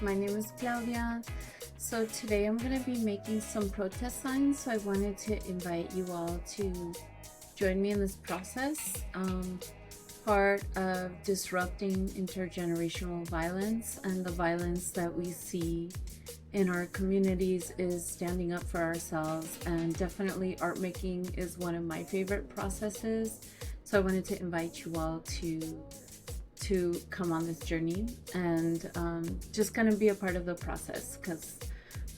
My name is Claudia. So today I'm going to be making some protest signs. So I wanted to invite you all to join me in this process. Part of disrupting intergenerational violence and the violence that we see in our communities is standing up for ourselves, and definitely art making is one of my favorite processes. So I wanted to invite you all to come on this journey and just kind of be a part of the process, because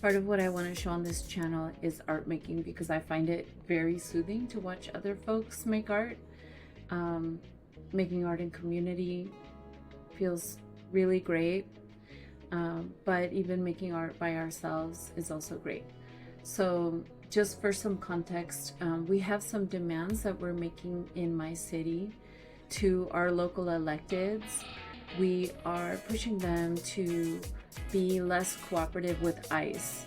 part of what I want to show on this channel is art making, because I find it very soothing to watch other folks make art. Making art in community feels really great, but even making art by ourselves is also great. So just for some context, we have some demands that we're making in my city to our local electeds. We are pushing them to be less cooperative with ICE,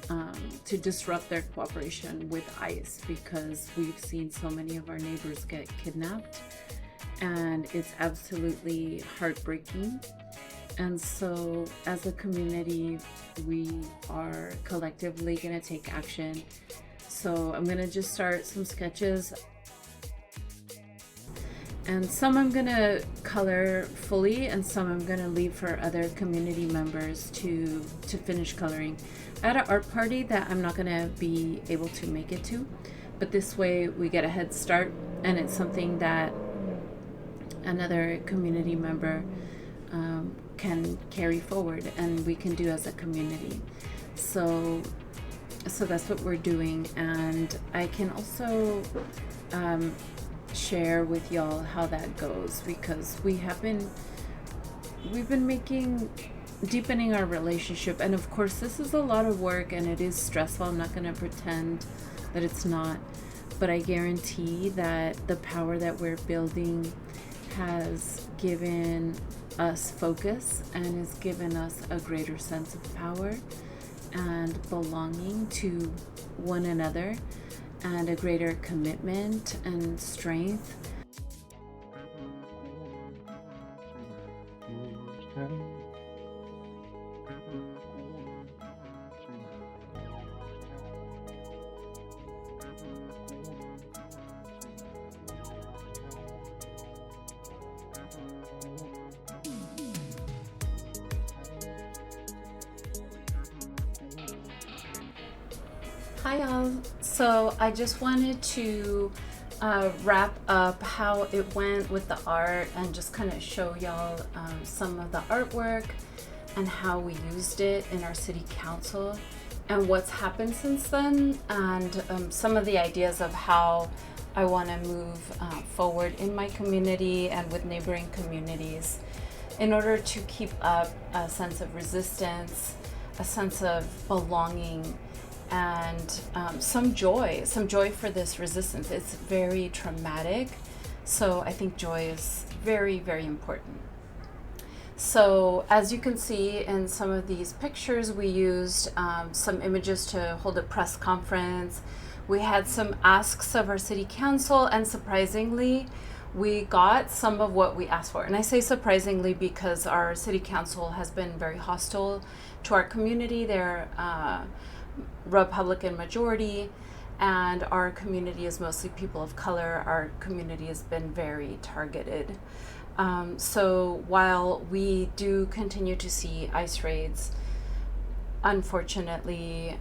to disrupt their cooperation with ICE, because we've seen so many of our neighbors get kidnapped, and it's absolutely heartbreaking. And so as a community, we are collectively going to take action. So I'm going to just start some sketches, and some I'm going to color fully and some I'm going to leave for other community members to finish coloring. I had an art party that I'm not going to be able to make it to, but this way we get a head start, and it's something that another community member can carry forward and we can do as a community. So that's what we're doing. And I can also share with y'all how that goes, because we've been deepening our relationship, and of course this is a lot of work and it is stressful. I'm not going to pretend that it's not, but I guarantee that the power that we're building has given us focus and has given us a greater sense of power and belonging to one another, and a greater commitment and strength. Hi y'all. So I just wanted to wrap up how it went with the art and just kind of show y'all some of the artwork and how we used it in our city council and what's happened since then, and some of the ideas of how I want to move forward in my community and with neighboring communities in order to keep up a sense of resistance, a sense of belonging, and some joy for this resistance. It's very traumatic, so I think joy is very, very important. So as you can see in some of these pictures, we used some images to hold a press conference. We had some asks of our city council, and surprisingly we got some of what we asked for. And I say surprisingly because our city council has been very hostile to our community. They're Republican majority, and our community is mostly people of color. Our community has been very targeted. So while we do continue to see ICE raids, unfortunately,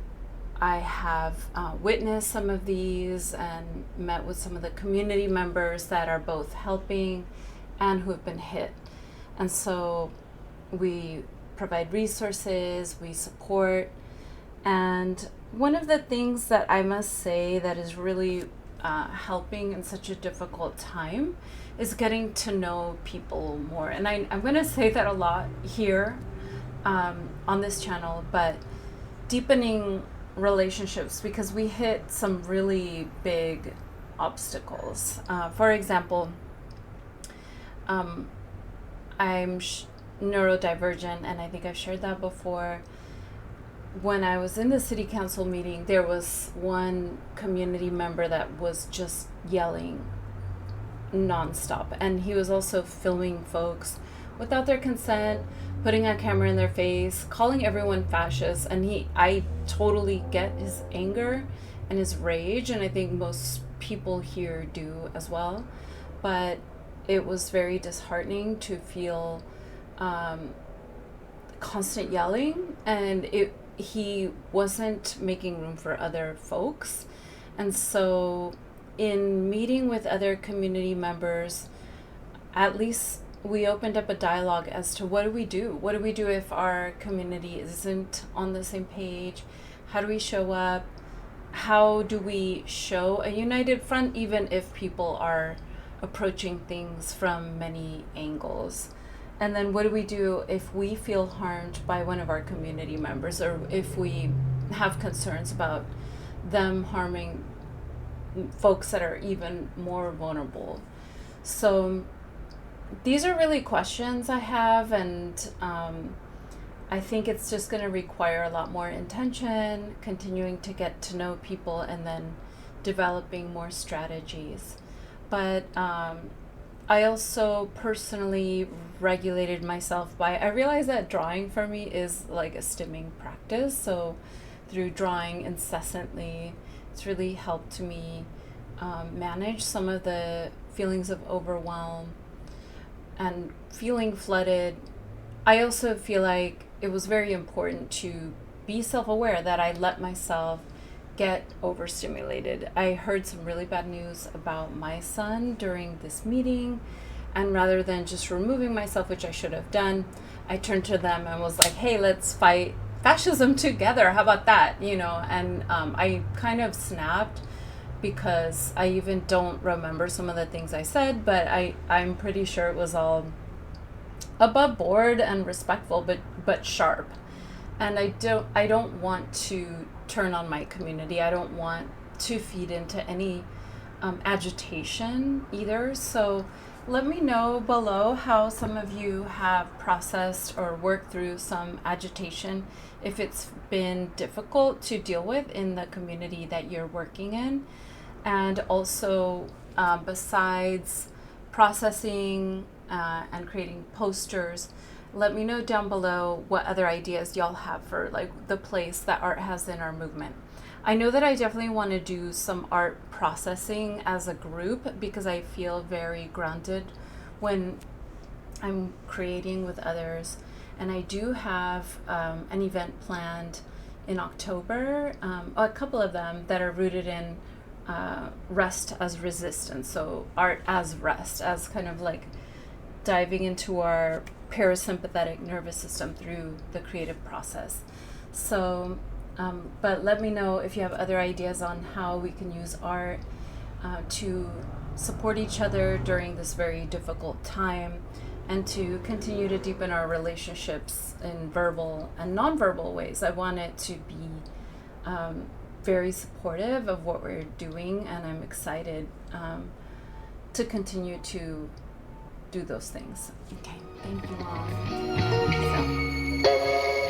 I have witnessed some of these and met with some of the community members that are both helping and who have been hit. And so we provide resources, we support. And one of the things that I must say that is really helping in such a difficult time is getting to know people more. And I'm going to say that a lot here on this channel, but deepening relationships, because we hit some really big obstacles. For example, I'm neurodivergent, and I think I've shared that before. When I was in the city council meeting, there was one community member that was just yelling nonstop, and he was also filming folks without their consent, putting a camera in their face, calling everyone fascist. And I totally get his anger and his rage, and I think most people here do as well. But it was very disheartening to feel constant yelling, and he wasn't making room for other folks. And so in meeting with other community members, at least we opened up a dialogue as to what do we do? What do we do if our community isn't on the same page? How do we show up? How do we show a united front even if people are approaching things from many angles? And then what do we do if we feel harmed by one of our community members, or if we have concerns about them harming folks that are even more vulnerable? So these are really questions I have, and I think it's just going to require a lot more intention, continuing to get to know people, and then developing more strategies. But I also personally regulated myself by, I realized that drawing for me is like a stimming practice. So through drawing incessantly, it's really helped me manage some of the feelings of overwhelm and feeling flooded. I also feel like it was very important to be self-aware that I let myself get overstimulated. I heard some really bad news about my son during this meeting, and rather than just removing myself, which I should have done, I turned to them and was like, hey, let's fight fascism together. How about that? And I kind of snapped, because I even don't remember some of the things I said, but I'm pretty sure it was all above board and respectful, but sharp. And I don't want to turn on my community. I don't want to feed into any agitation either. So let me know below how some of you have processed or worked through some agitation, if it's been difficult to deal with in the community that you're working in. And also, besides processing and creating posters, let me know down below what other ideas y'all have for like the place that art has in our movement. I know that I definitely want to do some art processing as a group, because I feel very grounded when I'm creating with others. And I do have an event planned in October, a couple of them that are rooted in rest as resistance. So art as rest, as kind of like diving into our parasympathetic nervous system through the creative process. So, but let me know if you have other ideas on how we can use art to support each other during this very difficult time, and to continue to deepen our relationships in verbal and nonverbal ways. I want it to be very supportive of what we're doing, and I'm excited to continue to do those things. Okay, thank you all. So.